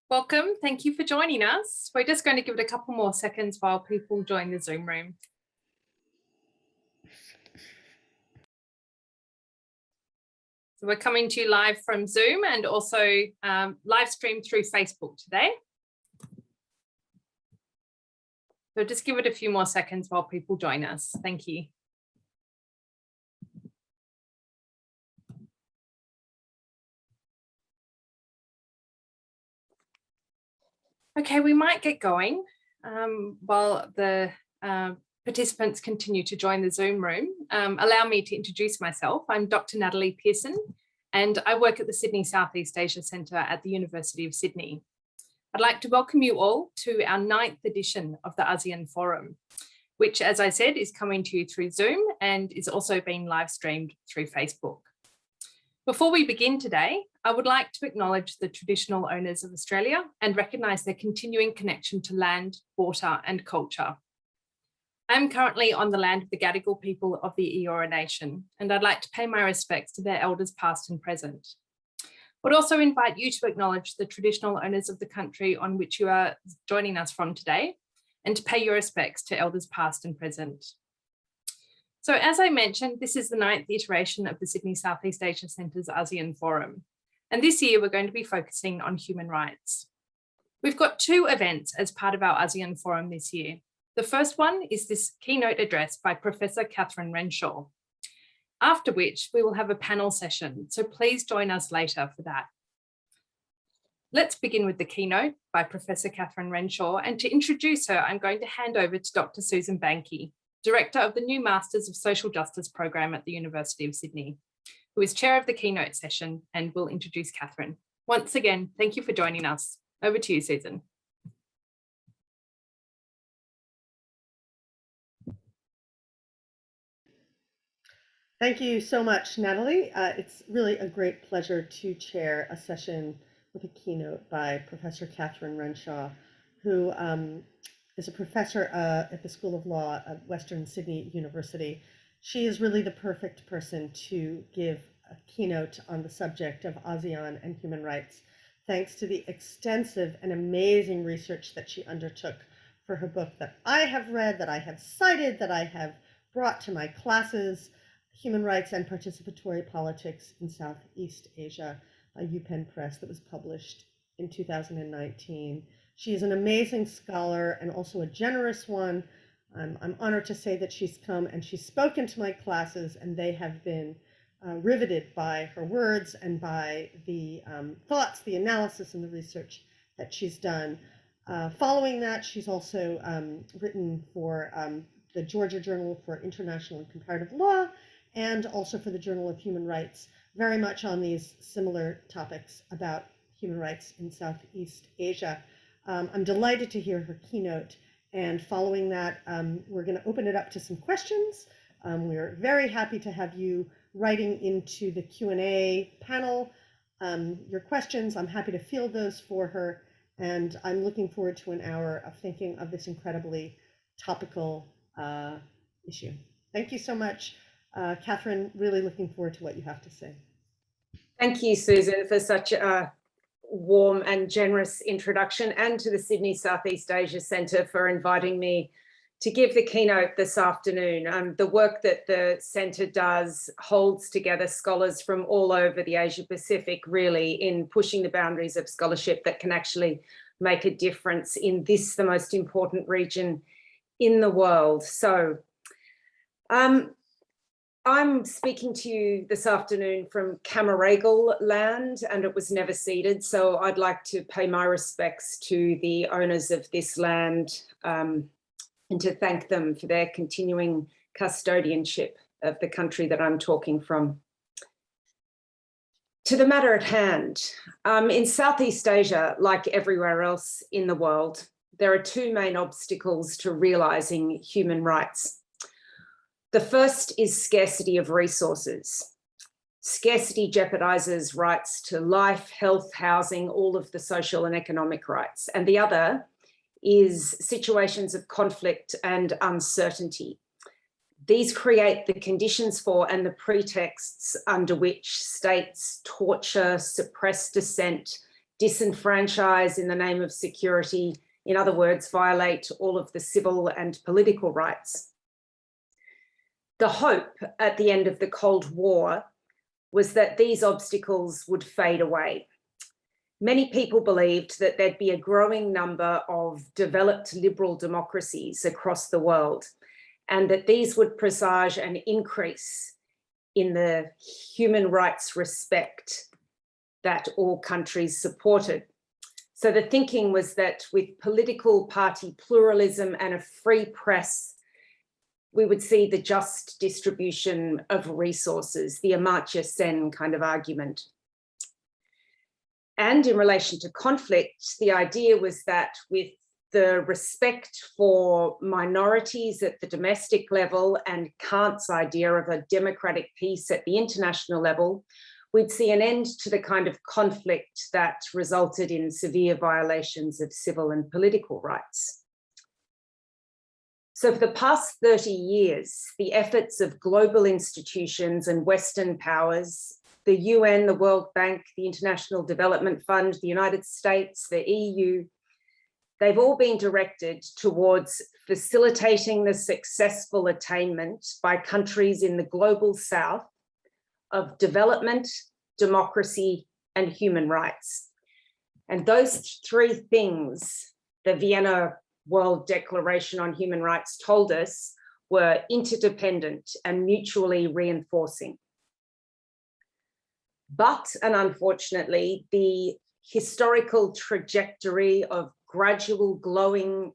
Welcome. Thank you for joining us. We're just going to give it a couple more seconds while people join the Zoom room. So we're coming to you live from Zoom and also live stream through Facebook today. So just give it a few more seconds while people join us. Thank you. Okay, we might get going while the participants continue to join the Zoom room. Allow me to introduce myself. I'm Dr. Natalie Pearson, and I work at the Sydney Southeast Asia Centre at the University of Sydney. I'd like to welcome you all to our 9th edition of the ASEAN Forum, which, as I said, is coming to you through Zoom and is also being live streamed through Facebook. Before we begin today, I would like to acknowledge the traditional owners of Australia and recognise their continuing connection to land, water and culture. I'm currently on the land of the Gadigal people of the Eora Nation, and I'd like to pay my respects to their elders past and present. I would also invite you to acknowledge the traditional owners of the country on which you are joining us from today, and to pay your respects to elders past and present. So as I mentioned, this is the 9th iteration of the Sydney Southeast Asia Centre's ASEAN Forum. And this year we're going to be focusing on human rights. We've got 2 events as part of our ASEAN Forum this year. The first one is this keynote address by Professor Catherine Renshaw, after which we will have a panel session. So please join us later for that. Let's begin with the keynote by Professor Catherine Renshaw. And to introduce her, I'm going to hand over to Dr. Susan Banki, Director of the new Masters of Social Justice program at the University of Sydney, who is chair of the keynote session and will introduce Catherine. Once again, thank you for joining us. Over to you, Susan. Thank you so much, Natalie. It's really a great pleasure to chair a session with a keynote by Professor Catherine Renshaw, who is a professor at the School of Law at Western Sydney University. She is really the perfect person to give a keynote on the subject of ASEAN and human rights, thanks to the extensive and amazing research that she undertook for her book that I have read, that I have cited, that I have brought to my classes, Human Rights and Participatory Politics in Southeast Asia, a UPenn Press, that was published in 2019. She is an amazing scholar and also a generous one. I'm honored to say that she's come and she's spoken to my classes, and they have been riveted by her words and by the thoughts, the analysis, and the research that she's done. Following that, she's also written for the Georgia Journal for International and Comparative Law, and also for the Journal of Human Rights, very much on these similar topics about human rights in Southeast Asia. I'm delighted to hear her keynote, and following that, we're going to open it up to some questions. We're very happy to have you writing into the Q&A panel your questions. I'm happy to field those for her, and I'm looking forward to an hour of thinking of this incredibly topical issue. Thank you so much, Catherine. Really looking forward to what you have to say. Thank you, Susan, for such a warm and generous introduction, and to the Sydney Southeast Asia Centre for inviting me to give the keynote this afternoon. The work that the Centre does holds together scholars from all over the Asia Pacific, really, in pushing the boundaries of scholarship that can actually make a difference in this, the most important region in the world. So I'm speaking to you this afternoon from Camaragal land, and it was never ceded. So I'd like to pay my respects to the owners of this land and to thank them for their continuing custodianship of the country that I'm talking from. To the matter at hand, in Southeast Asia, like everywhere else in the world, there are 2 main obstacles to realising human rights. The first is scarcity of resources. Scarcity jeopardizes rights to life, health, housing, all of the social and economic rights. And the other is situations of conflict and uncertainty. These create the conditions for and the pretexts under which states torture, suppress dissent, disenfranchise in the name of security, in other words, violate all of the civil and political rights. The hope at the end of the Cold War was that these obstacles would fade away. Many people believed that there'd be a growing number of developed liberal democracies across the world, and that these would presage an increase in the human rights respect that all countries supported. So the thinking was that with political party pluralism and a free press, we would see the just distribution of resources, the Amartya Sen kind of argument. And in relation to conflict, the idea was that with the respect for minorities at the domestic level and Kant's idea of a democratic peace at the international level, we'd see an end to the kind of conflict that resulted in severe violations of civil and political rights. So for the past 30 years, the efforts of global institutions and Western powers, the UN, the World Bank, the International Development Fund, the United States, the EU, they've all been directed towards facilitating the successful attainment by countries in the global South of development, democracy, and human rights. And those three things, the Vienna World Declaration on Human Rights told us, were interdependent and mutually reinforcing. But, and unfortunately, the historical trajectory of gradual glowing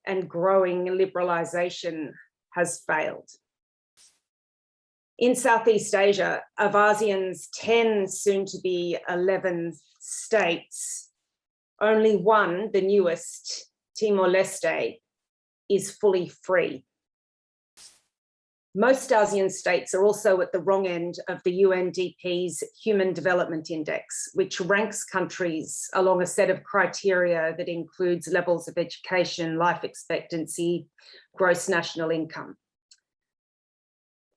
and growing liberalization has failed. In Southeast Asia, of ASEAN's 10, soon to be 11 states, only one, the newest, Timor-Leste, is fully free. Most ASEAN states are also at the wrong end of the UNDP's Human Development Index, which ranks countries along a set of criteria that includes levels of education, life expectancy, gross national income.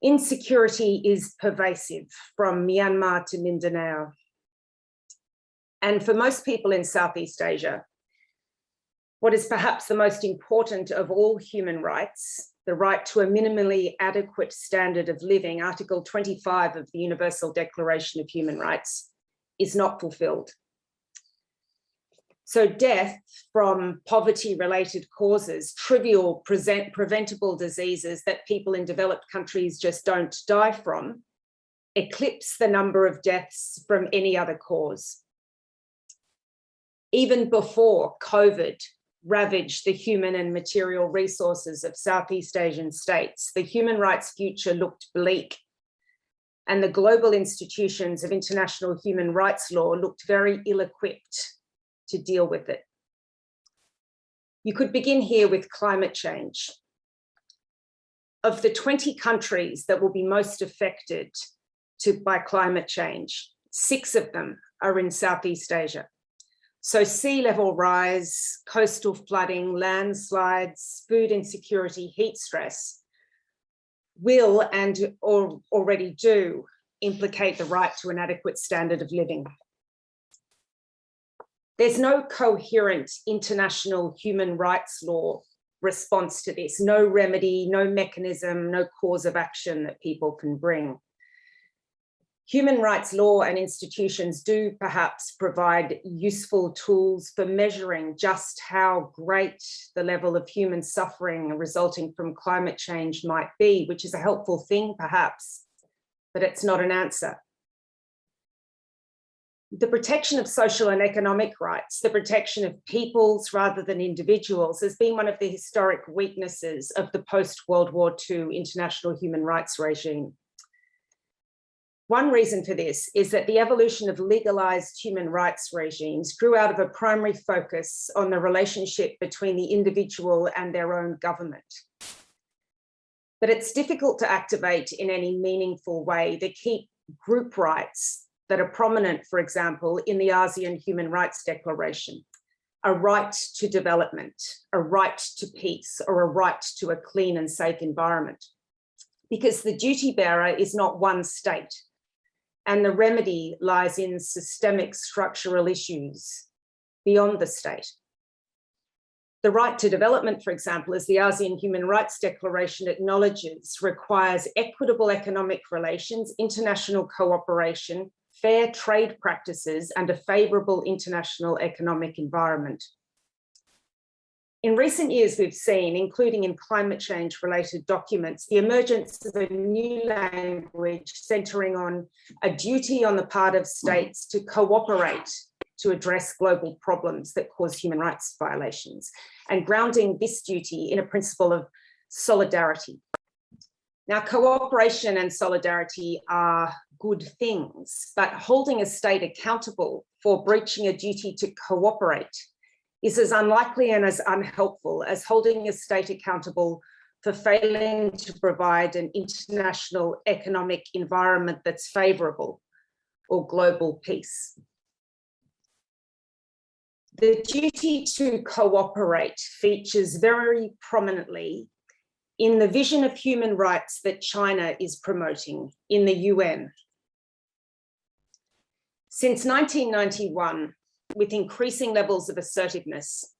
Insecurity is pervasive from Myanmar to Mindanao. And for most people in Southeast Asia, what is perhaps the most important of all human rights, the right to a minimally adequate standard of living, Article 25 of the Universal Declaration of Human Rights, is not fulfilled. So death from poverty-related causes, trivial preventable diseases that people in developed countries just don't die from, eclipse the number of deaths from any other cause. Even before COVID ravaged the human and material resources of Southeast Asian states, the human rights future looked bleak, and the global institutions of international human rights law looked very ill-equipped to deal with it. You could begin here with climate change. Of the 20 countries that will be most affected by climate change, 6 of them are in Southeast Asia. So sea level rise, coastal flooding, landslides, food insecurity, heat stress will and already do implicate the right to an adequate standard of living. There's no coherent international human rights law response to this, no remedy, no mechanism, no cause of action that people can bring. Human rights law and institutions do perhaps provide useful tools for measuring just how great the level of human suffering resulting from climate change might be, which is a helpful thing perhaps, but it's not an answer. The protection of social and economic rights, the protection of peoples rather than individuals, has been one of the historic weaknesses of the post-World War II international human rights regime. One reason for this is that the evolution of legalized human rights regimes grew out of a primary focus on the relationship between the individual and their own government. But it's difficult to activate in any meaningful way the key group rights that are prominent, for example, in the ASEAN Human Rights Declaration: a right to development, a right to peace, or a right to a clean and safe environment. Because the duty bearer is not one state. and the remedy lies in systemic structural issues beyond the state. The right to development, for example, as the ASEAN Human Rights Declaration acknowledges, requires equitable economic relations, international cooperation, fair trade practices, and a favourable international economic environment. In recent years, we've seen, including in climate change-related documents, the emergence of a new language centering on a duty on the part of states to cooperate to address global problems that cause human rights violations, and grounding this duty in a principle of solidarity. Now, cooperation and solidarity are good things, but holding a state accountable for breaching a duty to cooperate is as unlikely and as unhelpful as holding a state accountable for failing to provide an international economic environment that's favourable or global peace. The duty to cooperate features very prominently in the vision of human rights that China is promoting in the UN. Since 1991, with increasing levels of assertiveness,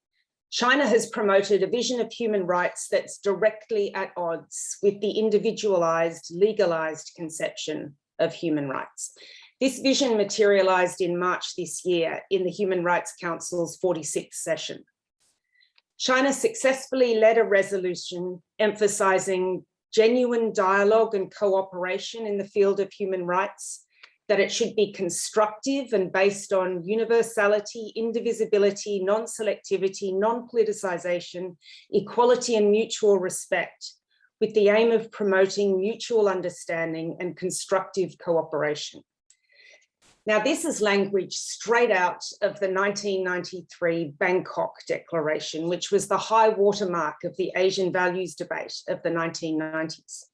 China has promoted a vision of human rights that's directly at odds with the individualized, legalized conception of human rights. This vision materialized in March this year in the Human Rights Council's 46th session. China successfully led a resolution emphasizing genuine dialogue and cooperation in the field of human rights, that it should be constructive and based on universality, indivisibility, non-selectivity, non-politicization, equality and mutual respect, with the aim of promoting mutual understanding and constructive cooperation. Now, this is language straight out of the 1993 Bangkok Declaration, which was the high watermark of the Asian values debate of the 1990s.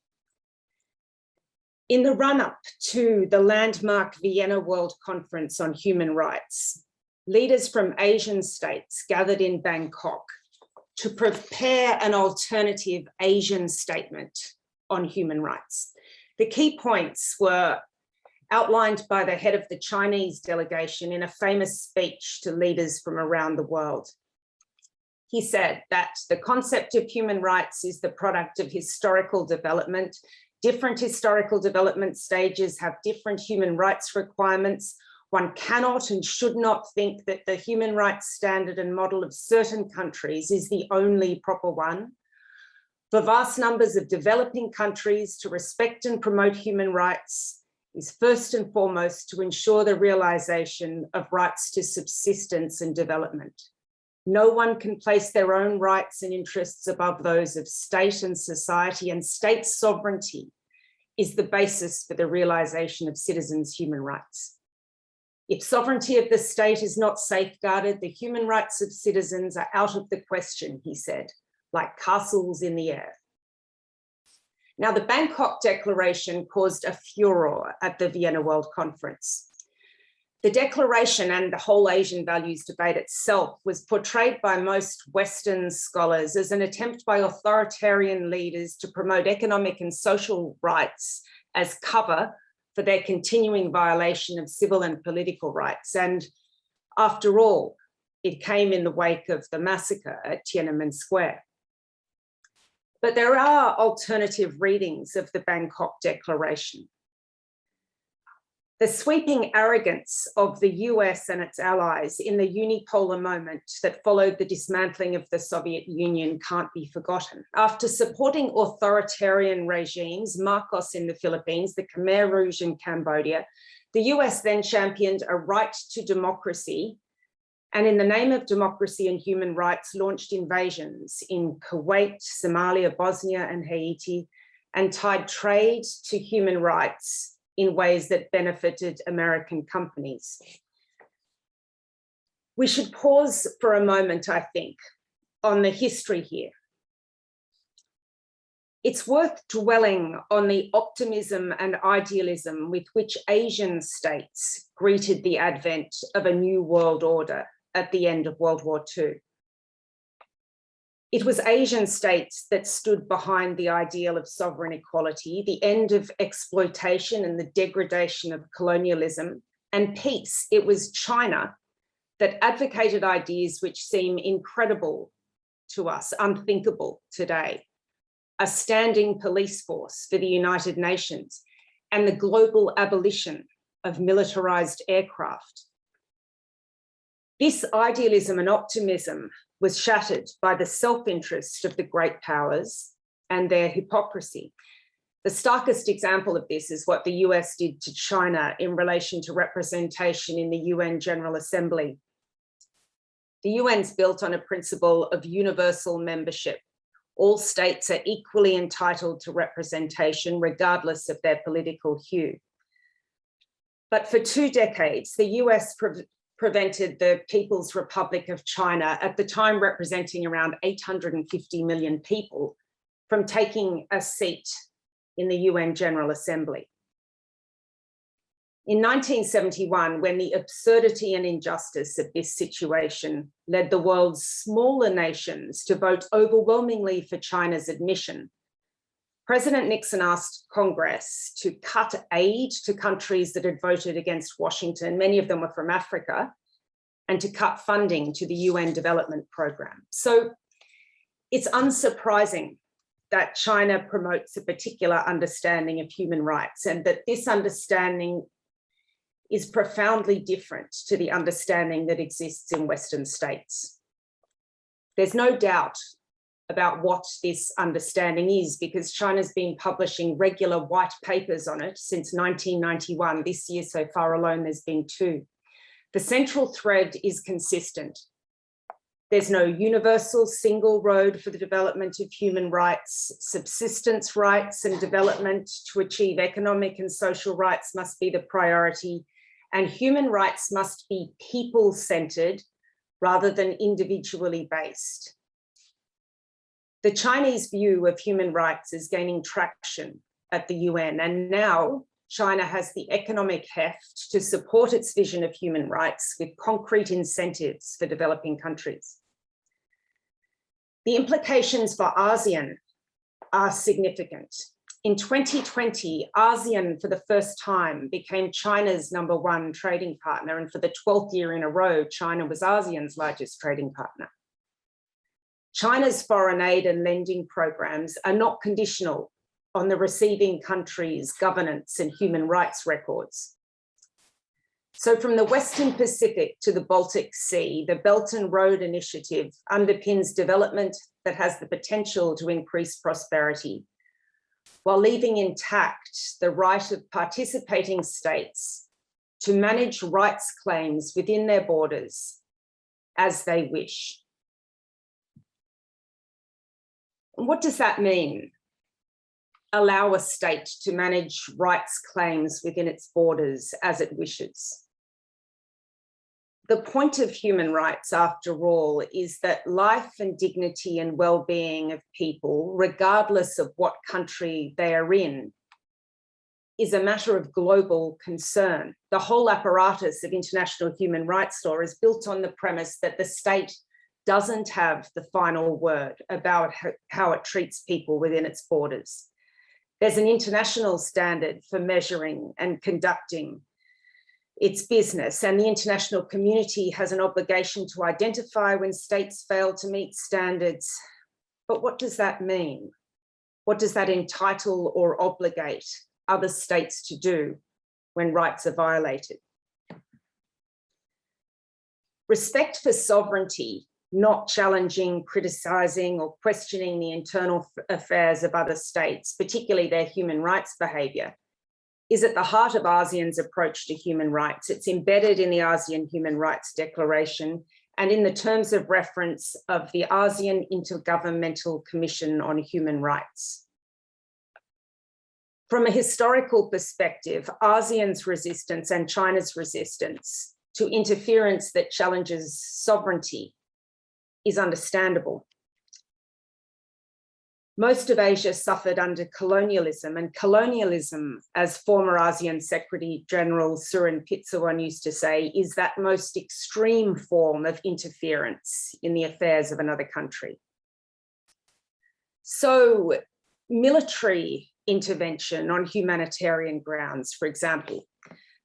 In the run-up to the landmark Vienna World Conference on Human Rights, leaders from Asian states gathered in Bangkok to prepare an alternative Asian statement on human rights. The key points were outlined by the head of the Chinese delegation in a famous speech to leaders from around the world. He said that the concept of human rights is the product of historical development. Different historical development stages have different human rights requirements. One cannot and should not think that the human rights standard and model of certain countries is the only proper one. For vast numbers of developing countries, to respect and promote human rights is first and foremost to ensure the realization of rights to subsistence and development. No one can place their own rights and interests above those of state and society, and state sovereignty is the basis for the realization of citizens' human rights. If sovereignty of the state is not safeguarded, the human rights of citizens are out of the question, he said, like castles in the air. Now, the Bangkok Declaration caused a furor at the Vienna World Conference. The declaration and the whole Asian values debate itself was portrayed by most Western scholars as an attempt by authoritarian leaders to promote economic and social rights as cover for their continuing violation of civil and political rights. And after all, it came in the wake of the massacre at Tiananmen Square. But there are alternative readings of the Bangkok Declaration. The sweeping arrogance of the US and its allies in the unipolar moment that followed the dismantling of the Soviet Union can't be forgotten. After supporting authoritarian regimes, Marcos in the Philippines, the Khmer Rouge in Cambodia, the US then championed a right to democracy, and in the name of democracy and human rights, launched invasions in Kuwait, Somalia, Bosnia, and Haiti, and tied trade to human rights in ways that benefited American companies. We should pause for a moment, I think, on the history here. It's worth dwelling on the optimism and idealism with which Asian states greeted the advent of a new world order at the end of World War II. It was Asian states that stood behind the ideal of sovereign equality, the end of exploitation and the degradation of colonialism, and peace. It was China that advocated ideas which seem incredible to us, unthinkable today. A standing police force for the United Nations and the global abolition of militarized aircraft. This idealism and optimism was shattered by the self-interest of the great powers and their hypocrisy. The starkest example of this is what the US did to China in relation to representation in the UN General Assembly. The UN's built on a principle of universal membership. All states are equally entitled to representation, regardless of their political hue. But for 2 decades, the US prevented the People's Republic of China, at the time representing around 850 million people, from taking a seat in the UN General Assembly. In 1971, when the absurdity and injustice of this situation led the world's smaller nations to vote overwhelmingly for China's admission, President Nixon asked Congress to cut aid to countries that had voted against Washington, many of them were from Africa, and to cut funding to the UN Development Program. So it's unsurprising that China promotes a particular understanding of human rights, and that this understanding is profoundly different to the understanding that exists in Western states. There's no doubt about what this understanding is, because China's been publishing regular white papers on it since 1991. This year so far alone, there's been 2. The central thread is consistent. There's no universal single road for the development of human rights. Subsistence rights and development to achieve economic and social rights must be the priority, and human rights must be people-centered rather than individually based. The Chinese view of human rights is gaining traction at the UN, and now China has the economic heft to support its vision of human rights with concrete incentives for developing countries. The implications for ASEAN are significant. In 2020, ASEAN for the first time became China's #1 trading partner, and for the 12th year in a row, China was ASEAN's largest trading partner. China's foreign aid and lending programs are not conditional on the receiving country's governance and human rights records. So from the Western Pacific to the Baltic Sea, the Belt and Road Initiative underpins development that has the potential to increase prosperity, while leaving intact the right of participating states to manage rights claims within their borders as they wish. And what does that mean? Allow a state to manage rights claims within its borders as it wishes. The point of human rights, after all, is that life and dignity and well-being of people, regardless of what country they are in, is a matter of global concern. The whole apparatus of international human rights law is built on the premise that the state doesn't have the final word about how it treats people within its borders. There's an international standard for measuring and conducting its business, and the international community has an obligation to identify when states fail to meet standards. But what does that mean? What does that entitle or obligate other states to do when rights are violated? Respect for sovereignty, not challenging, criticizing, or questioning the internal affairs of other states, particularly their human rights behavior, is at the heart of ASEAN's approach to human rights. It's embedded in the ASEAN Human Rights Declaration and in the terms of reference of the ASEAN Intergovernmental Commission on Human Rights. From a historical perspective, ASEAN's resistance and China's resistance to interference that challenges sovereignty is understandable. Most of Asia suffered under colonialism, and colonialism, as former ASEAN Secretary General Surin Pitsuwan used to say, is that most extreme form of interference in the affairs of another country. So military intervention on humanitarian grounds, for example,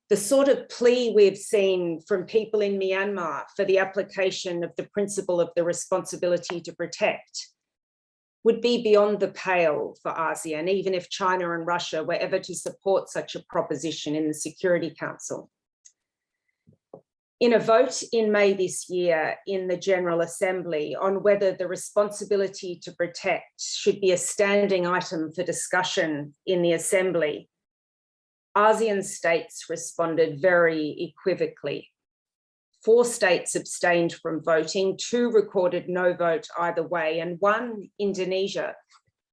the sort of plea we've seen from people in Myanmar for the application of the principle of the responsibility to protect would be beyond the pale for ASEAN, even if China and Russia were ever to support such a proposition in the Security Council. In a vote in May this year in the General Assembly on whether the responsibility to protect should be a standing item for discussion in the Assembly, ASEAN states responded very equivocally. 4 states abstained from voting, 2 recorded no vote either way, and 1, Indonesia,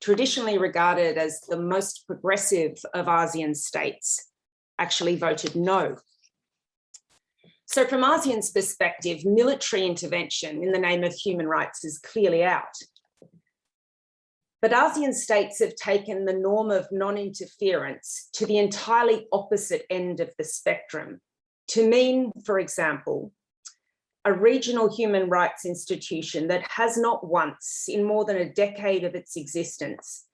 traditionally regarded as the most progressive of ASEAN states, actually voted no. So from ASEAN's perspective, military intervention in the name of human rights is clearly out. But ASEAN states have taken the norm of non-interference to the entirely opposite end of the spectrum, to mean, for example, a regional human rights institution that has not once, in more than a decade of its existence,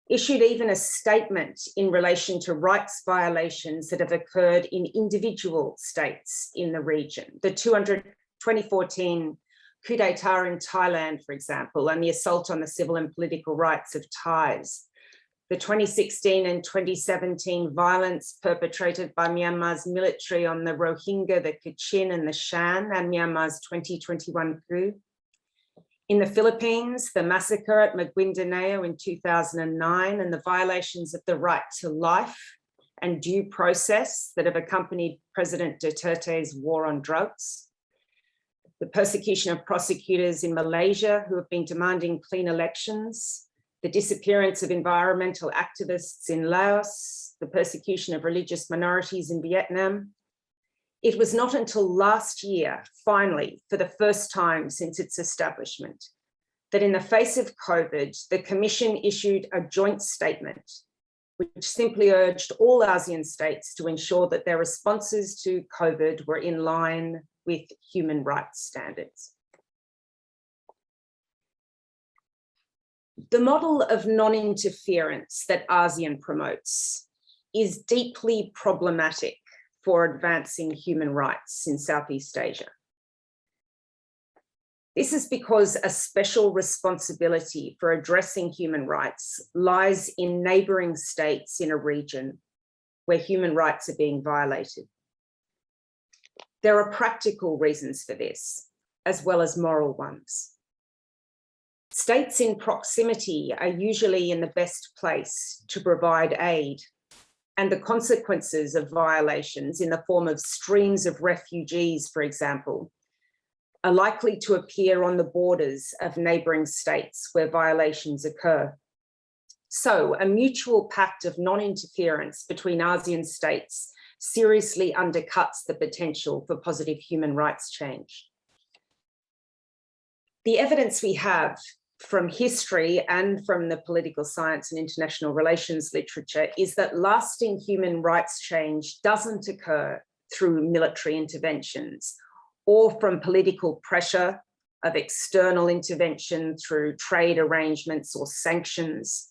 issued even a statement in relation to rights violations that have occurred in individual states in the region. The 2014 coup d'etat in Thailand, for example, and the assault on the civil and political rights of Thais. The 2016 and 2017 violence perpetrated by Myanmar's military on the Rohingya, the Kachin and the Shan, and Myanmar's 2021 coup. In the Philippines, the massacre at Maguindanao in 2009 and the violations of the right to life and due process that have accompanied President Duterte's war on drugs. The persecution of prosecutors in Malaysia who have been demanding clean elections, the disappearance of environmental activists in Laos, the persecution of religious minorities in Vietnam. It was not until last year, finally, for the first time since its establishment, that in the face of COVID, the Commission issued a joint statement which simply urged all ASEAN states to ensure that their responses to COVID were in line with human rights standards. The model of non-interference that ASEAN promotes is deeply problematic for advancing human rights in Southeast Asia. This is because a special responsibility for addressing human rights lies in neighbouring states in a region where human rights are being violated. There are practical reasons for this, as well as moral ones. States in proximity are usually in the best place to provide aid, and the consequences of violations in the form of streams of refugees, for example, are likely to appear on the borders of neighbouring states where violations occur. So a mutual pact of non-interference between ASEAN states seriously undercuts the potential for positive human rights change. The evidence we have from history and from the political science and international relations literature is that lasting human rights change doesn't occur through military interventions or from political pressure of external intervention through trade arrangements or sanctions.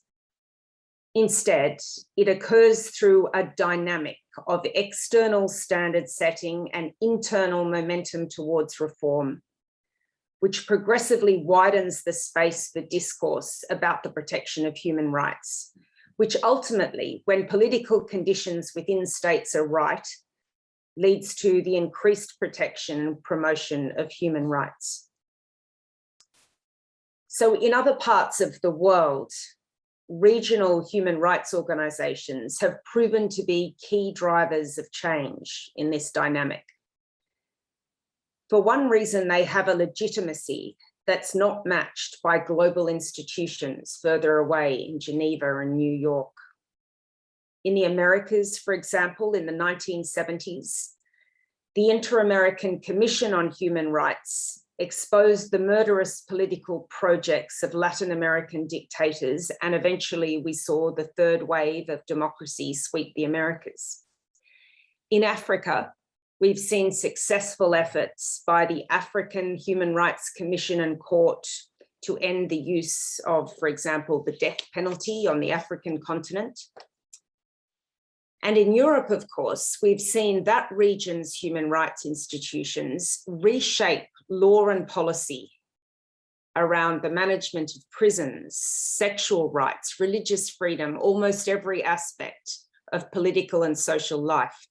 Instead, it occurs through a dynamic of external standard setting and internal momentum towards reform, which progressively widens the space for discourse about the protection of human rights, which ultimately, when political conditions within states are right, leads to the increased protection and promotion of human rights. So in other parts of the world, regional human rights organisations have proven to be key drivers of change in this dynamic. For one reason, they have a legitimacy that's not matched by global institutions further away in Geneva and New York. In the Americas, for example, in the 1970s, the Inter-American Commission on Human Rights exposed the murderous political projects of Latin American dictators, and eventually we saw the third wave of democracy sweep the Americas. In Africa, we've seen successful efforts by the African Human Rights Commission and Court to end the use of, for example, the death penalty on the African continent. And in Europe, of course, we've seen that region's human rights institutions reshape law and policy around the management of prisons, sexual rights, religious freedom, almost every aspect of political and social life.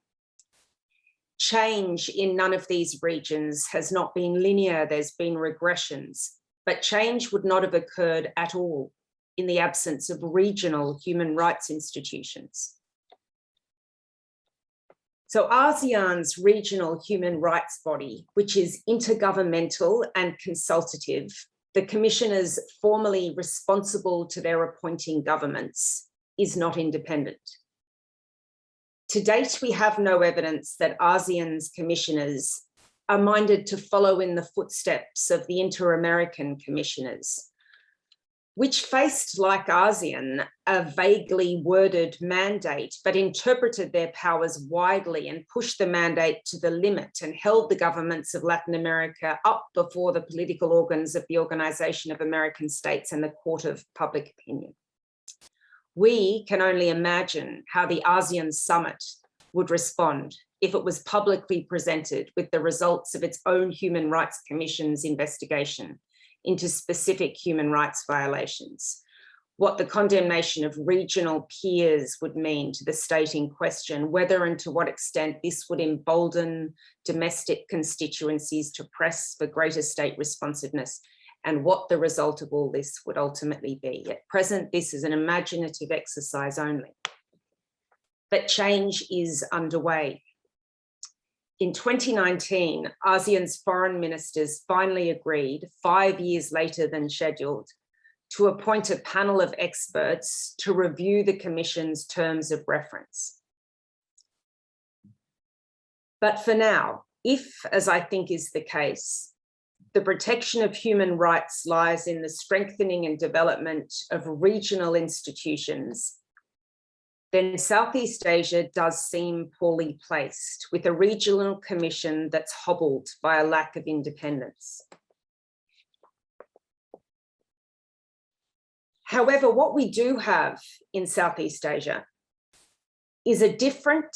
Change in none of these regions has not been linear, there's been regressions, but change would not have occurred at all in the absence of regional human rights institutions. So ASEAN's regional human rights body, which is intergovernmental and consultative, the commissioners formally responsible to their appointing governments, is not independent. To date, we have no evidence that ASEAN's commissioners are minded to follow in the footsteps of the Inter-American commissioners, which faced, like ASEAN, a vaguely worded mandate, but interpreted their powers widely and pushed the mandate to the limit and held the governments of Latin America up before the political organs of the Organization of American States and the Court of Public Opinion. We can only imagine how the ASEAN summit would respond if it was publicly presented with the results of its own Human Rights Commission's investigation into specific human rights violations, what the condemnation of regional peers would mean to the state in question, whether and to what extent this would embolden domestic constituencies to press for greater state responsiveness, and what the result of all this would ultimately be. At present, this is an imaginative exercise only. But change is underway. In 2019, ASEAN's foreign ministers finally agreed, 5 years later than scheduled, to appoint a panel of experts to review the Commission's terms of reference. But for now, if, as I think is the case, the protection of human rights lies in the strengthening and development of regional institutions, then Southeast Asia does seem poorly placed, with a regional commission that's hobbled by a lack of independence. However, what we do have in Southeast Asia is a different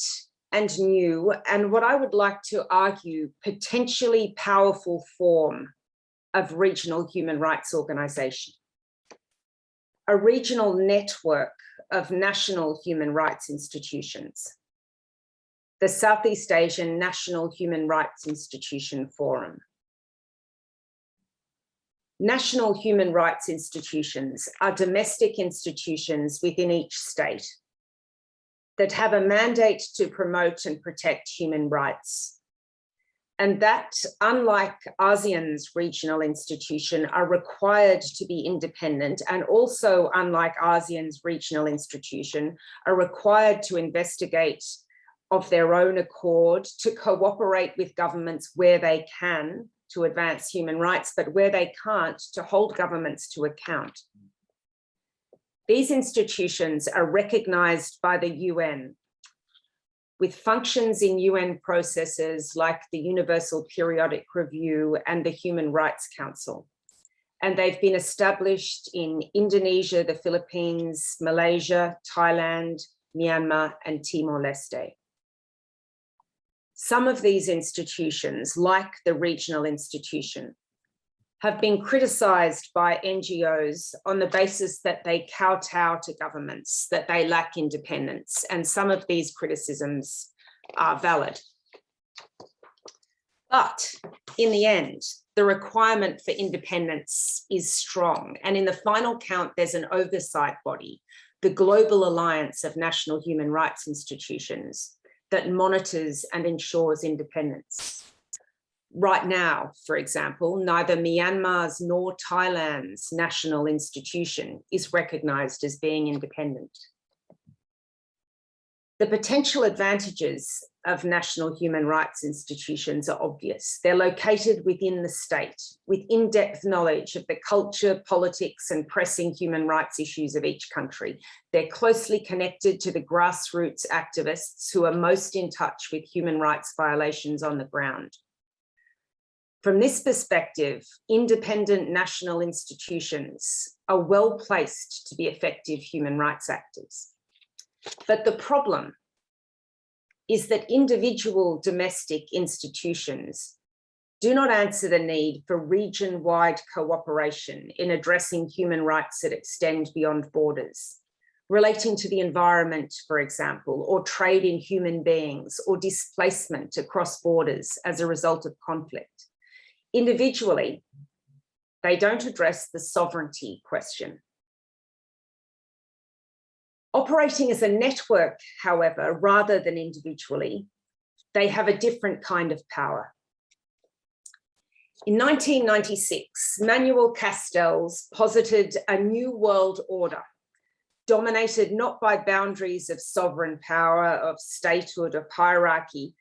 and new, and what I would like to argue, potentially powerful form of regional human rights organization. A regional network of national human rights institutions, the Southeast Asian National Human Rights Institution Forum. National human rights institutions are domestic institutions within each state that have a mandate to promote and protect human rights, and that, unlike ASEAN's regional institution, are required to be independent, and also, unlike ASEAN's regional institution, are required to investigate of their own accord, to cooperate with governments where they can to advance human rights, but where they can't, to hold governments to account. These institutions are recognized by the UN, with functions in UN processes like the Universal Periodic Review and the Human Rights Council. And they've been established in Indonesia, the Philippines, Malaysia, Thailand, Myanmar, and Timor-Leste. Some of these institutions, like the regional institution, have been criticized by NGOs on the basis that they kowtow to governments, that they lack independence, and some of these criticisms are valid. But in the end, the requirement for independence is strong, and in the final count, there's an oversight body, the Global Alliance of National Human Rights Institutions, that monitors and ensures independence. Right now, for example, neither Myanmar's nor Thailand's national institution is recognized as being independent. The potential advantages of national human rights institutions are obvious. They're located within the state, with in-depth knowledge of the culture, politics, and pressing human rights issues of each country. They're closely connected to the grassroots activists who are most in touch with human rights violations on the ground. From this perspective, independent national institutions are well placed to be effective human rights actors. But the problem is that individual domestic institutions do not answer the need for region-wide cooperation in addressing human rights that extend beyond borders, relating to the environment, for example, or trade in human beings, or displacement across borders as a result of conflict. Individually, they don't address the sovereignty question. Operating as a network, however, rather than individually, they have a different kind of power. In 1996, Manuel Castells posited a new world order, dominated not by boundaries of sovereign power, of statehood, of hierarchy,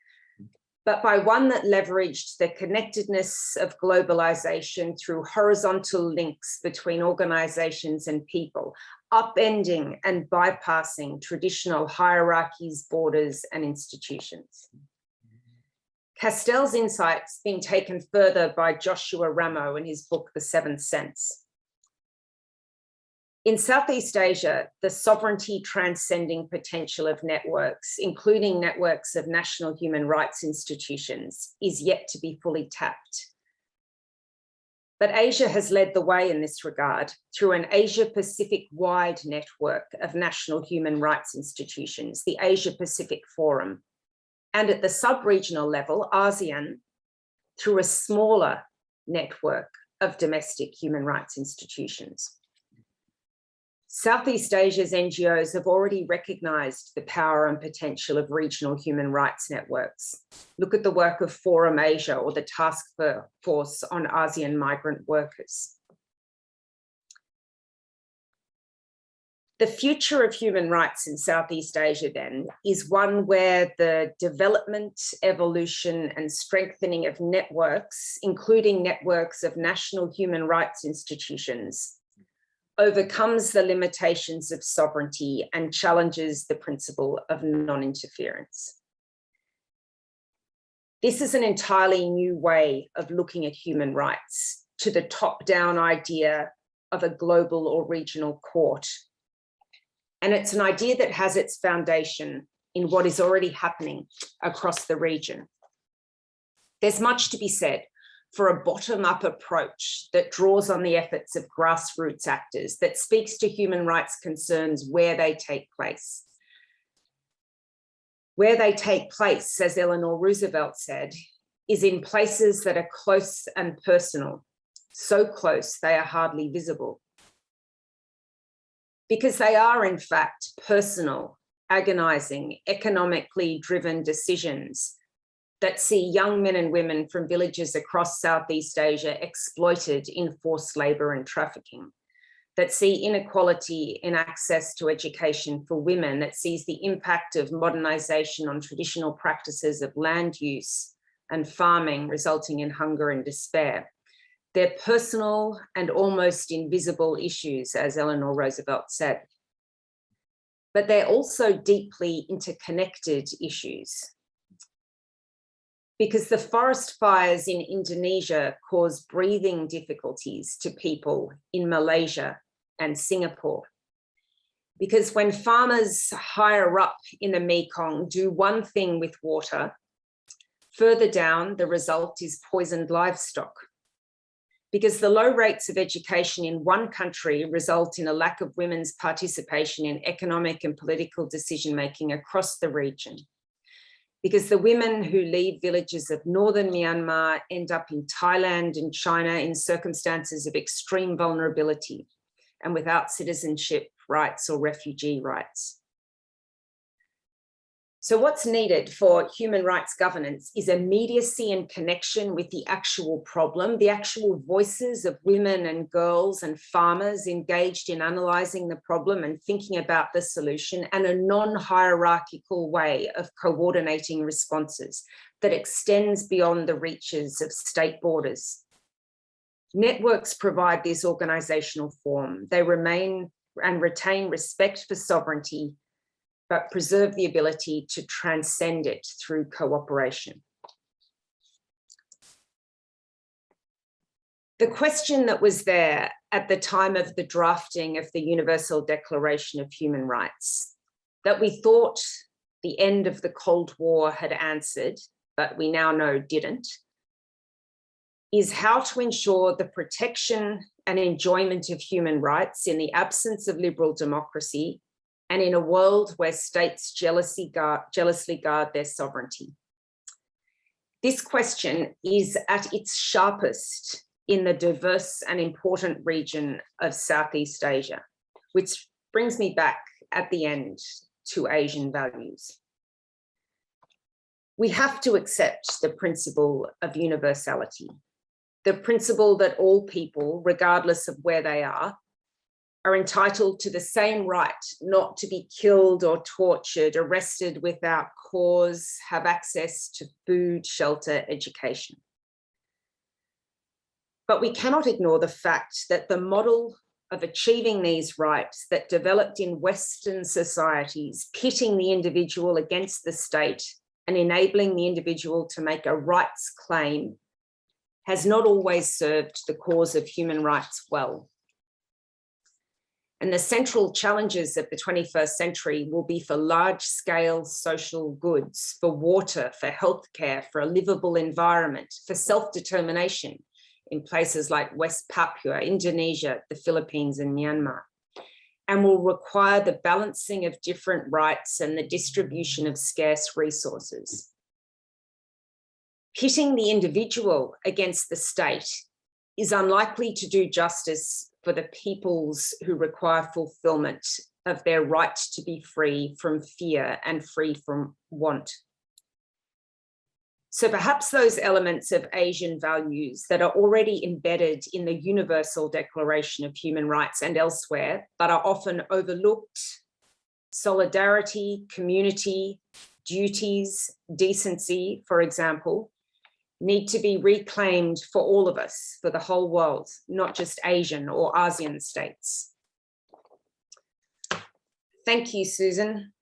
but by one that leveraged the connectedness of globalization through horizontal links between organizations and people, upending and bypassing traditional hierarchies, borders, and institutions. Castells' insights being taken further by Joshua Ramo in his book, The Seventh Sense. In Southeast Asia, the sovereignty transcending potential of networks, including networks of national human rights institutions, is yet to be fully tapped. But Asia has led the way in this regard through an Asia-Pacific-wide network of national human rights institutions, the Asia-Pacific Forum, and at the sub-regional level, ASEAN, through a smaller network of domestic human rights institutions. Southeast Asia's NGOs have already recognised the power and potential of regional human rights networks. Look at the work of Forum Asia or the Task Force on ASEAN Migrant Workers. The future of human rights in Southeast Asia, then, is one where the development, evolution, and strengthening of networks, including networks of national human rights institutions, overcomes the limitations of sovereignty and challenges the principle of non-interference. This is an entirely new way of looking at human rights, to the top-down idea of a global or regional court. And it's an idea that has its foundation in what is already happening across the region. There's much to be said for a bottom-up approach that draws on the efforts of grassroots actors, that speaks to human rights concerns where they take place. Where they take place, as Eleanor Roosevelt said, is in places that are close and personal, so close they are hardly visible. Because they are, in fact, personal, agonizing, economically driven decisions that see young men and women from villages across Southeast Asia exploited in forced labour and trafficking, that see inequality in access to education for women, that sees the impact of modernisation on traditional practices of land use and farming, resulting in hunger and despair. They're personal and almost invisible issues, as Eleanor Roosevelt said. But they're also deeply interconnected issues, because the forest fires in Indonesia cause breathing difficulties to people in Malaysia and Singapore. Because when farmers higher up in the Mekong do one thing with water, further down, the result is poisoned livestock. Because the low rates of education in one country result in a lack of women's participation in economic and political decision-making across the region. Because the women who leave villages of northern Myanmar end up in Thailand and China in circumstances of extreme vulnerability and without citizenship rights or refugee rights. So what's needed for human rights governance is immediacy and connection with the actual problem, the actual voices of women and girls and farmers engaged in analysing the problem and thinking about the solution, and a non-hierarchical way of coordinating responses that extends beyond the reaches of state borders. Networks provide this organisational form. They remain and retain respect for sovereignty, but preserve the ability to transcend it through cooperation. The question that was there at the time of the drafting of the Universal Declaration of Human Rights, that we thought the end of the Cold War had answered, but we now know didn't, is how to ensure the protection and enjoyment of human rights in the absence of liberal democracy and in a world where states jealously guard their sovereignty. This question is at its sharpest in the diverse and important region of Southeast Asia, which brings me back at the end to Asian values. We have to accept the principle of universality, the principle that all people, regardless of where they are entitled to the same right not to be killed or tortured, arrested without cause, have access to food, shelter, education. But we cannot ignore the fact that the model of achieving these rights that developed in Western societies, pitting the individual against the state and enabling the individual to make a rights claim, has not always served the cause of human rights well. And the central challenges of the 21st century will be for large-scale social goods, for water, for healthcare, for a livable environment, for self-determination in places like West Papua, Indonesia, the Philippines, and Myanmar, and will require the balancing of different rights and the distribution of scarce resources. Pitting the individual against the state is unlikely to do justice for the peoples who require fulfillment of their right to be free from fear and free from want. So perhaps those elements of Asian values that are already embedded in the Universal Declaration of Human Rights and elsewhere, but are often overlooked, solidarity, community, duties, decency, for example, need to be reclaimed for all of us, for the whole world, not just Asian or ASEAN states. Thank you, Susan.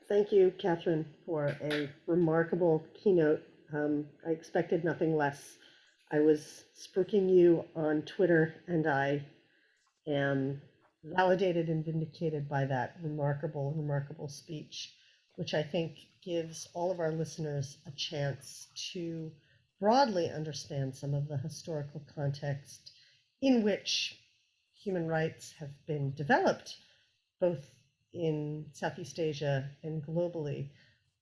Thank you, Catherine, for a remarkable keynote. I expected nothing less. I was spooking you on Twitter, and I am validated and vindicated by that remarkable, remarkable speech, which I think gives all of our listeners a chance to broadly understand some of the historical context in which human rights have been developed, both in Southeast Asia and globally.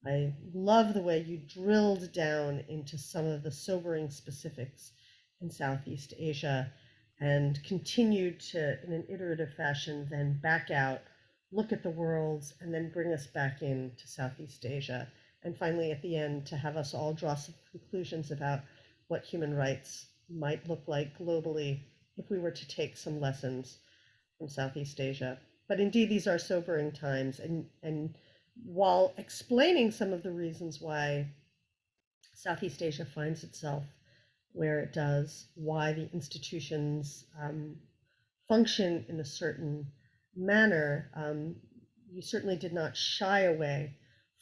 I love the way you drilled down into some of the sobering specifics in Southeast Asia and continued to, in an iterative fashion, then back out, look at the worlds, and then bring us back into Southeast Asia. And finally, at the end, to have us all draw some conclusions about what human rights might look like globally if we were to take some lessons from Southeast Asia. But indeed, these are sobering times, and while explaining some of the reasons why Southeast Asia finds itself where it does, why the institutions function in a certain manner, you certainly did not shy away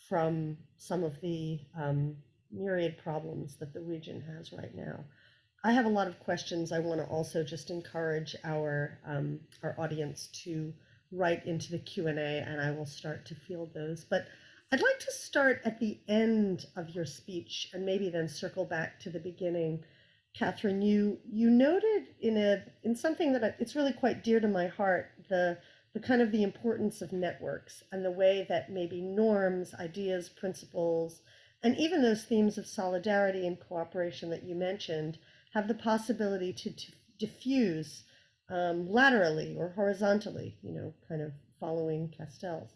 from some of the myriad problems that the region has right now. I have a lot of questions. I want to also just encourage our audience to write into the Q&A, and I will start to field those. But I'd like to start at the end of your speech and maybe then circle back to the beginning. Catherine, you noted in something that it's really quite dear to my heart, the kind of the importance of networks and the way that maybe norms, ideas, principles, and even those themes of solidarity and cooperation that you mentioned have the possibility to diffuse laterally or horizontally, kind of following Castells.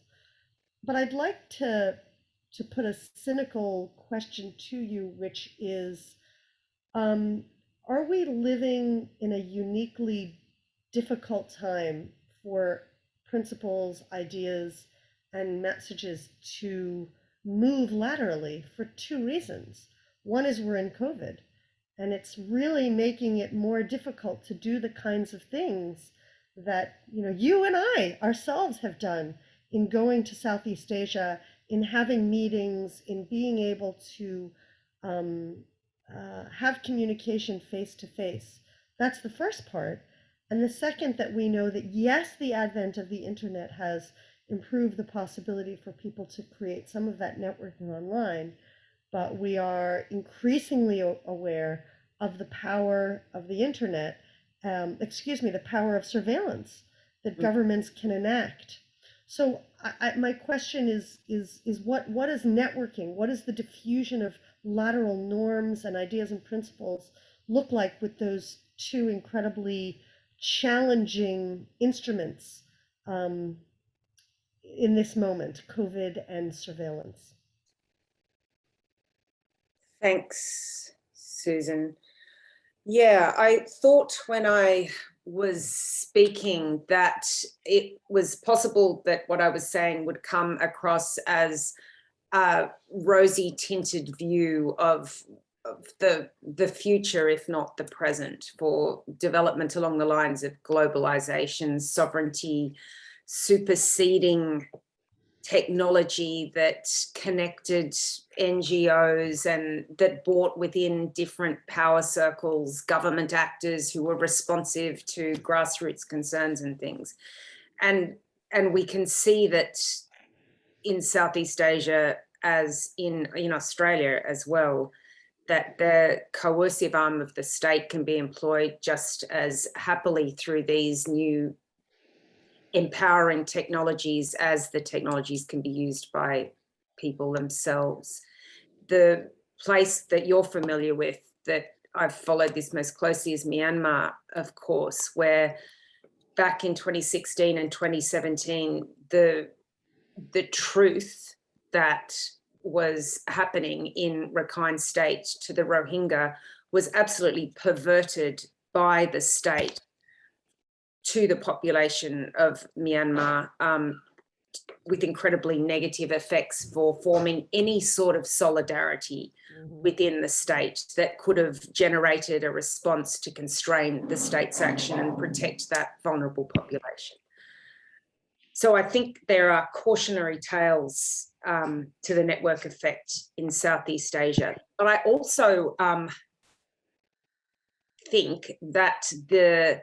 But I'd like to put a cynical question to you, which is, are we living in a uniquely difficult time for principles, ideas, and messages to move laterally for two reasons? One is we're in COVID, and it's really making it more difficult to do the kinds of things that, you and I ourselves have done in going to Southeast Asia, in having meetings, in being able to um, have communication face to face. That's the first part. And the second, that we know that yes, the advent of the internet has improved the possibility for people to create some of that networking online, but we are increasingly aware of the power of the internet, the power of surveillance that governments can enact. So my question is what is networking? What is the diffusion of lateral norms and ideas and principles look like with those two incredibly challenging instruments in this moment, COVID and surveillance? Thanks, Susan. Yeah, I thought when I was speaking that it was possible that what I was saying would come across as a rosy tinted view of the future, if not the present, for development along the lines of globalization, sovereignty, superseding technology that connected NGOs and that brought within different power circles, government actors who were responsive to grassroots concerns and things. And we can see that in Southeast Asia, as in Australia as well, that the coercive arm of the state can be employed just as happily through these new empowering technologies as the technologies can be used by people themselves. The place that you're familiar with, that I've followed this most closely, is Myanmar, of course, where back in 2016 and 2017, the truth that was happening in Rakhine State to the Rohingya was absolutely perverted by the state to the population of Myanmar, with incredibly negative effects for forming any sort of solidarity within the state that could have generated a response to constrain the state's action and protect that vulnerable population. So I think there are cautionary tales to the network effect in Southeast Asia. But I also think that the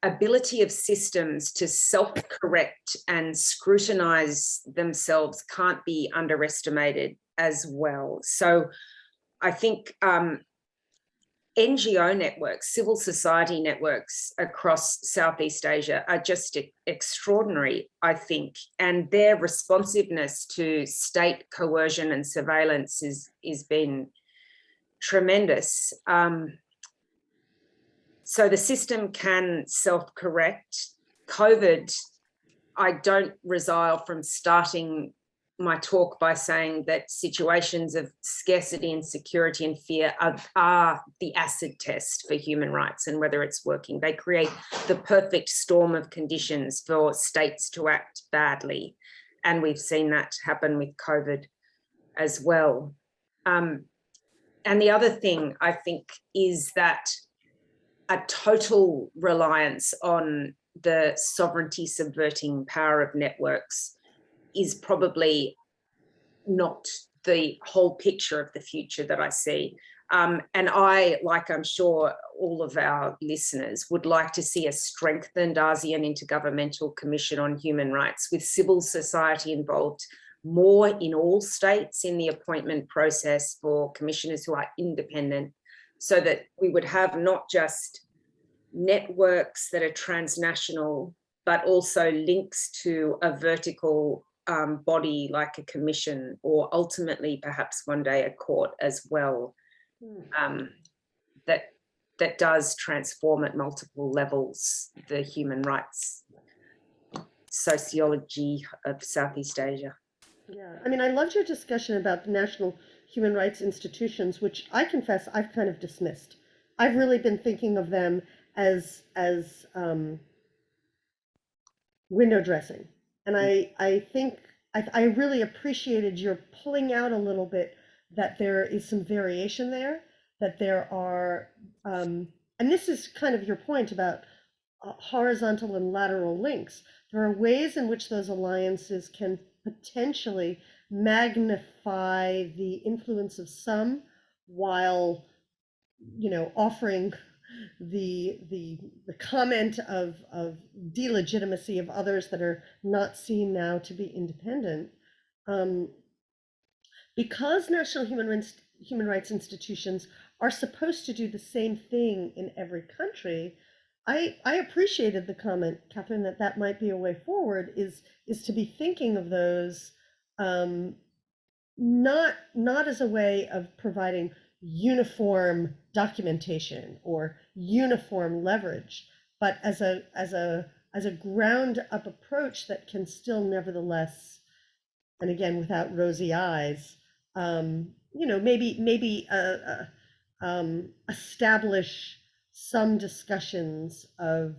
ability of systems to self-correct and scrutinize themselves can't be underestimated as well. So I think NGO networks, civil society networks across Southeast Asia are just extraordinary, I think, and their responsiveness to state coercion and surveillance is been tremendous. So the system can self-correct. COVID, I don't resile from starting my talk by saying that situations of scarcity, insecurity, and fear are the acid test for human rights and whether it's working. They create the perfect storm of conditions for states to act badly. And we've seen that happen with COVID as well. And the other thing I think is that a total reliance on the sovereignty subverting power of networks is probably not the whole picture of the future that I see. And I, like I'm sure all of our listeners, would like to see a strengthened ASEAN Intergovernmental Commission on Human Rights with civil society involved more in all states in the appointment process for commissioners who are independent, so that we would have not just networks that are transnational, but also links to a vertical body like a commission, or ultimately perhaps one day a court as well, that does transform at multiple levels the human rights sociology of Southeast Asia. Yeah, I mean, I loved your discussion about the national human rights institutions, which I confess I've kind of dismissed. I've really been thinking of them as window dressing, and I think I really appreciated your pulling out a little bit that there is some variation there, that there are, and this is kind of your point about horizontal and lateral links. There are ways in which those alliances can potentially magnify the influence of some while, offering the comment of delegitimacy of others that are not seen now to be independent. Because national human rights institutions are supposed to do the same thing in every country, I appreciated the comment, Catherine, that might be a way forward, is to be thinking of those not as a way of providing uniform documentation or uniform leverage, but as a ground up approach that can still nevertheless, and again without rosy eyes, maybe establish some discussions of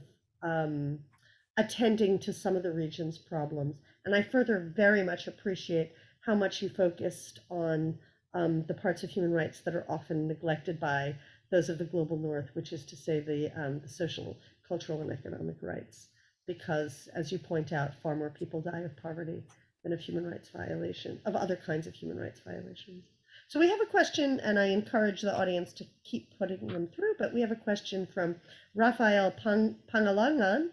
attending to some of the region's problems. And I further very much appreciate how much you focused on the parts of human rights that are often neglected by those of the global north, which is to say the social, cultural, and economic rights. Because, as you point out, far more people die of poverty than of human rights violation, of other kinds of human rights violations. So we have a question, and I encourage the audience to keep putting them through, but we have a question from Raphael Pangalangan.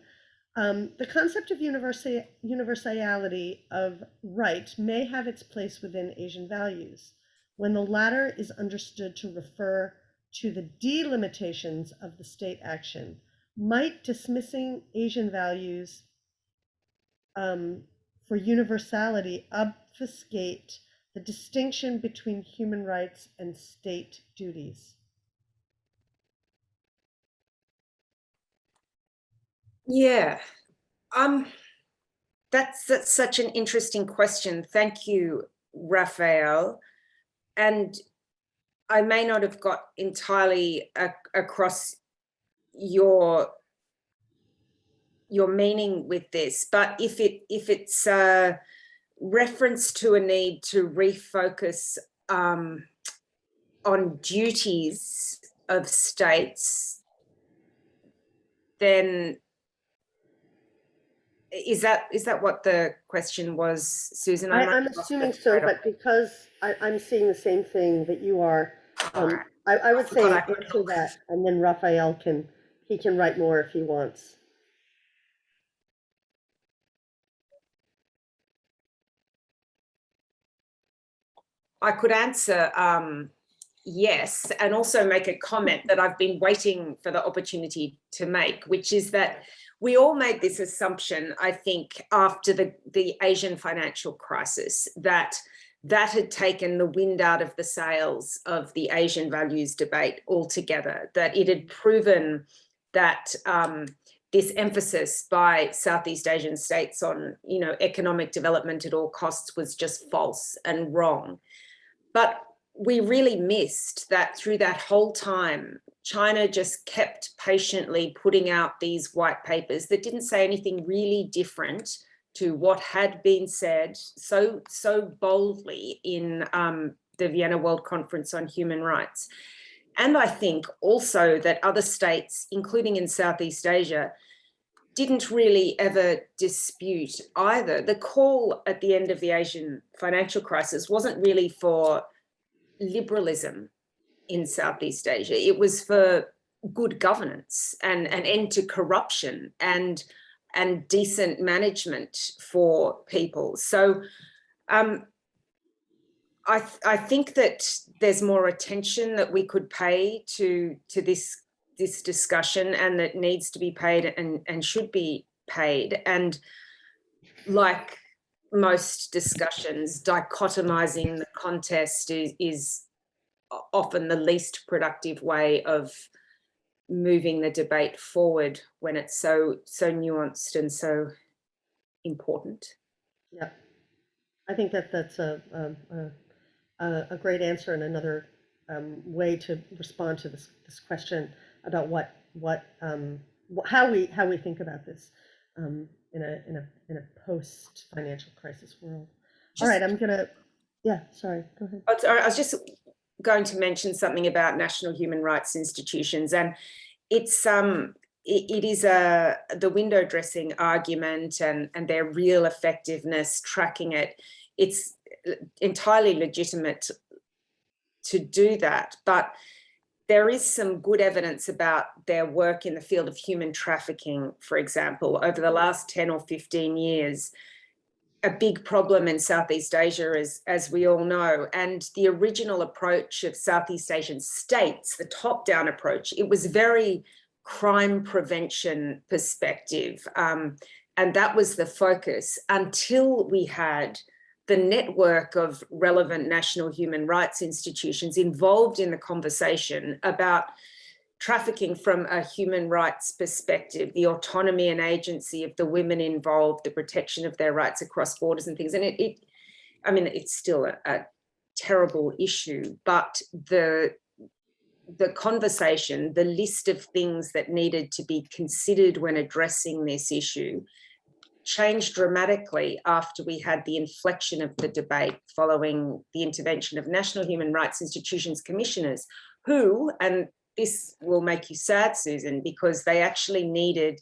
The concept of universality of right may have its place within Asian values, when the latter is understood to refer to the delimitations of the state action. Might dismissing Asian values for universality obfuscate the distinction between human rights and state duties? Yeah, that's such an interesting question. Thank you, Raphael. And I may not have got entirely across your meaning with this, but if it's a reference to a need to refocus on duties of states, then is that what the question was, Susan? I'm assuming so, but because I'm seeing the same thing that you are, I would say answer that, and then Raphael can write more if he wants. I could answer yes, and also make a comment that I've been waiting for the opportunity to make, which is that we all made this assumption, I think, after the Asian financial crisis, that had taken the wind out of the sails of the Asian values debate altogether, that it had proven that this emphasis by Southeast Asian states on, economic development at all costs was just false and wrong. But we really missed that through that whole time, China just kept patiently putting out these white papers that didn't say anything really different to what had been said so boldly in the Vienna World Conference on Human Rights. And I think also that other states, including in Southeast Asia, didn't really ever dispute either. The call at the end of the Asian financial crisis wasn't really for liberalism in Southeast Asia. It was for good governance and an end to corruption and decent management for people. So I think that there's more attention that we could pay to this discussion, and that needs to be paid and should be paid. And like most discussions, dichotomizing the contest is often the least productive way of moving the debate forward when it's so nuanced and so important. Yeah, I think that's a great answer, and another way to respond to this question about how we think about this in a post financial crisis world. All right, I'm gonna. Yeah, sorry. Go ahead. I was just going to mention something about national human rights institutions, and it's it is the window dressing argument and their real effectiveness, tracking it. It's entirely legitimate to do that, but there is some good evidence about their work in the field of human trafficking, for example. Over the last 10 or 15 years, a big problem in Southeast Asia, as we all know, and the original approach of Southeast Asian states, the top-down approach, it was very crime prevention perspective, and that was the focus until we had the network of relevant national human rights institutions involved in the conversation about trafficking from a human rights perspective, the autonomy and agency of the women involved, the protection of their rights across borders and things. And I mean, it's still a terrible issue, but the conversation, the list of things that needed to be considered when addressing this issue changed dramatically after we had the inflection of the debate following the intervention of national human rights institutions commissioners who, and this will make you sad, Susan, because they actually needed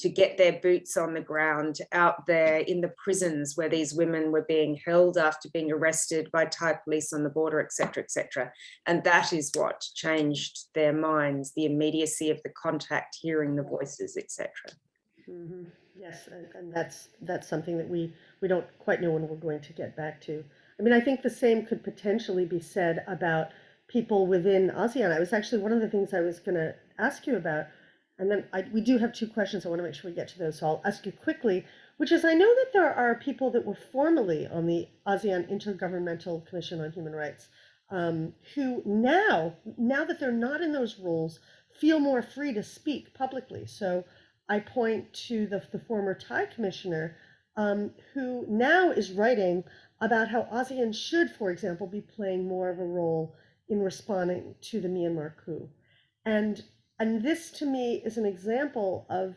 to get their boots on the ground out there in the prisons where these women were being held after being arrested by Thai police on the border, et cetera, et cetera. And that is what changed their minds, the immediacy of the contact, hearing the voices, et cetera. Mm-hmm. Yes, and that's something that we don't quite know when we're going to get back to. I mean, I think the same could potentially be said about people within ASEAN. I was actually one of the things I was going to ask you about, and then we do have two questions. I want to make sure we get to those, so I'll ask you quickly, which is I know that there are people that were formerly on the ASEAN Intergovernmental Commission on Human Rights who now that they're not in those roles, feel more free to speak publicly. So I point to the former Thai commissioner who now is writing about how ASEAN should, for example, be playing more of a role in responding to the Myanmar coup. And this to me is an example of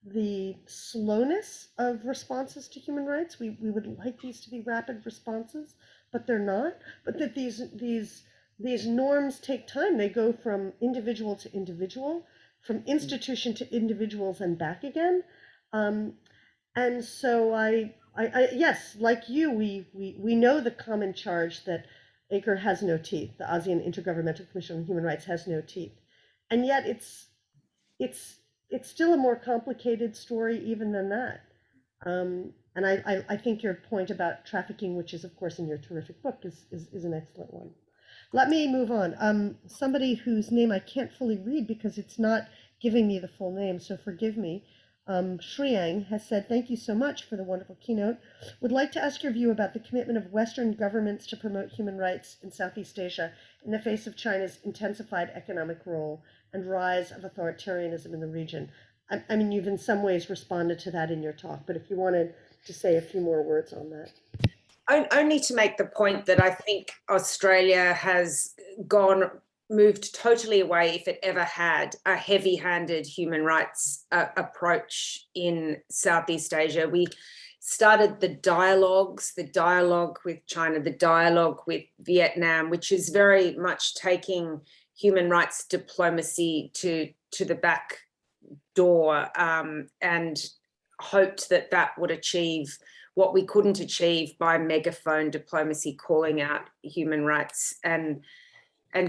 the slowness of responses to human rights. We would like these to be rapid responses, but they're not. But that these norms take time. They go from individual to individual, from institution to individuals and back again. And so I yes, like you, we know the common charge that ACRE has no teeth. The ASEAN Intergovernmental Commission on Human Rights has no teeth. And yet it's still a more complicated story even than that. And I think your point about trafficking, which is of course in your terrific book, is an excellent one. Let me move on. Somebody whose name I can't fully read because it's not giving me the full name, so forgive me. Shriyang has said, thank you so much for the wonderful keynote. Would like to ask your view about the commitment of Western governments to promote human rights in Southeast Asia in the face of China's intensified economic role and rise of authoritarianism in the region. I mean, you've in some ways responded to that in your talk, but if you wanted to say a few more words on that. Only to make the point that I think Australia has moved totally away, if it ever had, a heavy-handed human rights approach in Southeast Asia. We started the dialogue with China, the dialogue with Vietnam, which is very much taking human rights diplomacy to the back door, and hoped that that would achieve what we couldn't achieve by megaphone diplomacy, calling out human rights and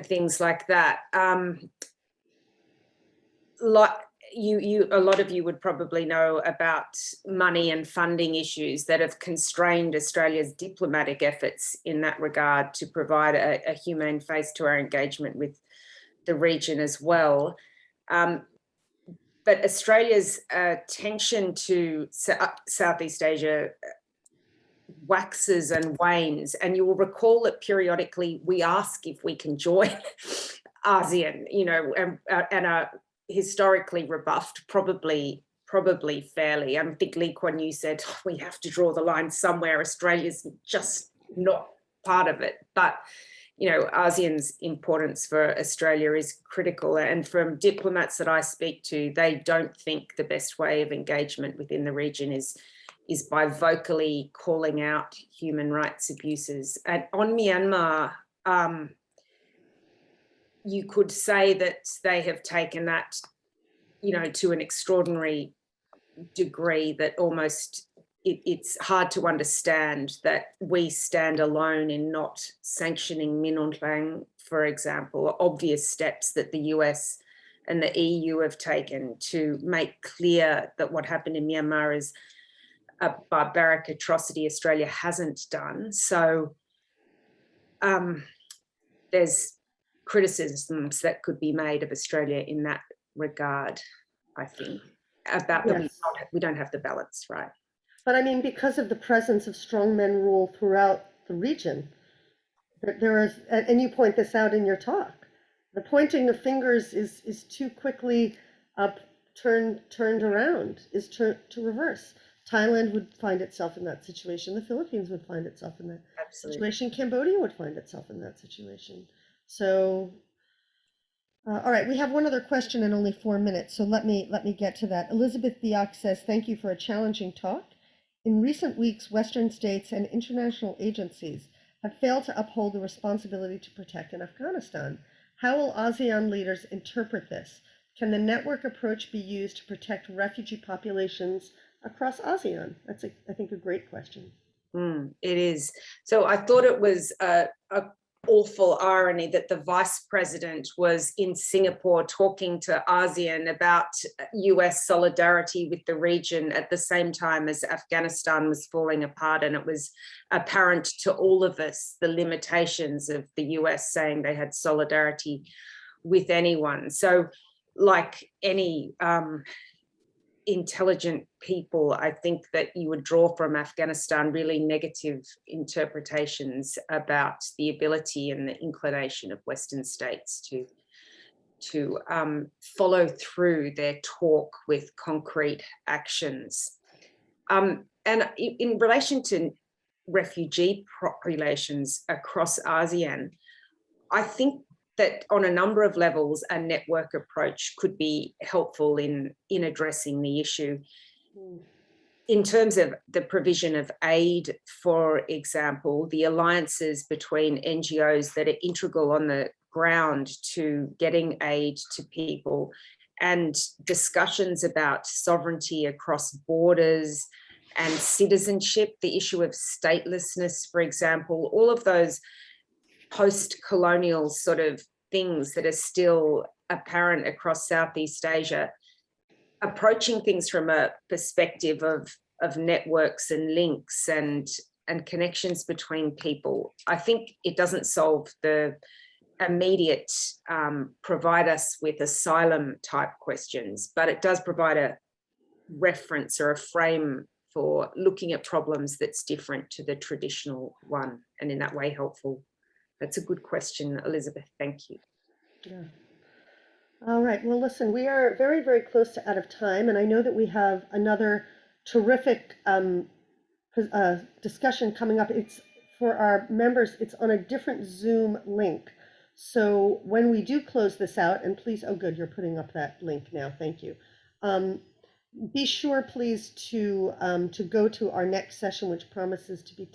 things like that. A lot of you would probably know about money and funding issues that have constrained Australia's diplomatic efforts in that regard to provide a humane face to our engagement with the region as well. But Australia's attention to Southeast Asia waxes and wanes, and you will recall that periodically we ask if we can join ASEAN, and are historically rebuffed, probably fairly. I think Lee Kuan Yew said we have to draw the line somewhere. Australia's just not part of it, but ASEAN's importance for Australia is critical, and from diplomats that I speak to, they don't think the best way of engagement within the region is by vocally calling out human rights abuses. And on Myanmar, you could say that they have taken that you know, to an extraordinary degree that almost it's hard to understand that we stand alone in not sanctioning Min Aung Hlaing, for example, obvious steps that the US and the EU have taken to make clear that what happened in Myanmar is a barbaric atrocity Australia hasn't done. So there's criticisms that could be made of Australia in that regard, I think, about that we don't have the balance, right? But I mean, because of the presence of strongmen rule throughout the region, there is, and you point this out in your talk, the pointing of fingers is too quickly turned around, to reverse. Thailand would find itself in that situation. The Philippines would find itself in that situation. Cambodia would find itself in that situation. So, all right, we have one other question in only 4 minutes, so let me get to that. Elizabeth Biak says, thank you for a challenging talk. In recent weeks, Western states and international agencies have failed to uphold the responsibility to protect in Afghanistan. How will ASEAN leaders interpret this? Can the network approach be used to protect refugee populations across ASEAN? That's, I think, a great question. It is. So I thought it was a awful irony that the vice president was in Singapore talking to ASEAN about US solidarity with the region at the same time as Afghanistan was falling apart. And it was apparent to all of us the limitations of the US saying they had solidarity with anyone. So like any intelligent people, I think that you would draw from Afghanistan really negative interpretations about the ability and the inclination of Western states to follow through their talk with concrete actions. And in relation to refugee populations across ASEAN, I think that on a number of levels, a network approach could be helpful in addressing the issue. In terms of the provision of aid, for example, the alliances between NGOs that are integral on the ground to getting aid to people, and discussions about sovereignty across borders and citizenship, the issue of statelessness, for example, all of those post-colonial sort of things that are still apparent across Southeast Asia, approaching things from a perspective of networks and links and connections between people. I think it doesn't solve the immediate, provide us with asylum type questions, but it does provide a reference or a frame for looking at problems that's different to the traditional one, and in that way helpful. That's a good question, Elizabeth. Thank you. Yeah. All right. Well, listen, we are very, very close to out of time, and I know that we have another terrific discussion coming up. It's for our members. It's on a different Zoom link. So when we do close this out, and please, oh, good, you're putting up that link now. Thank you. Be sure, please, to go to our next session, which promises to be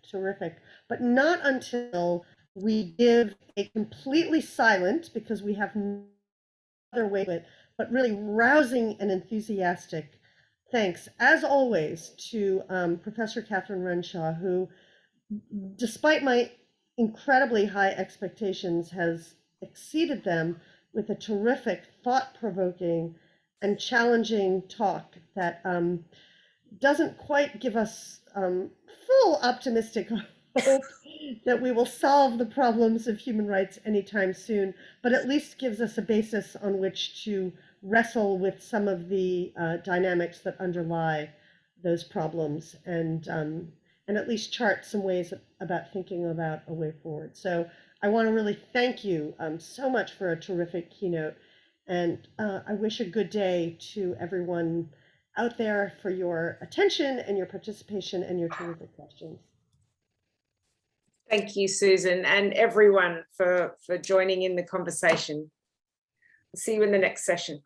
terrific, but not until we give a completely silent, because we have no other way to it, but really rousing and enthusiastic thanks, as always, to Professor Catherine Renshaw, who, despite my incredibly high expectations, has exceeded them with a terrific, thought-provoking, and challenging talk that doesn't quite give us full optimistic hope that we will solve the problems of human rights anytime soon, but at least gives us a basis on which to wrestle with some of the dynamics that underlie those problems, and at least chart some ways about thinking about a way forward. So I want to really thank you so much for a terrific keynote, and I wish a good day to everyone out there for your attention and your participation and your terrific questions. Thank you, Susan, and everyone for joining in the conversation. See you in the next session.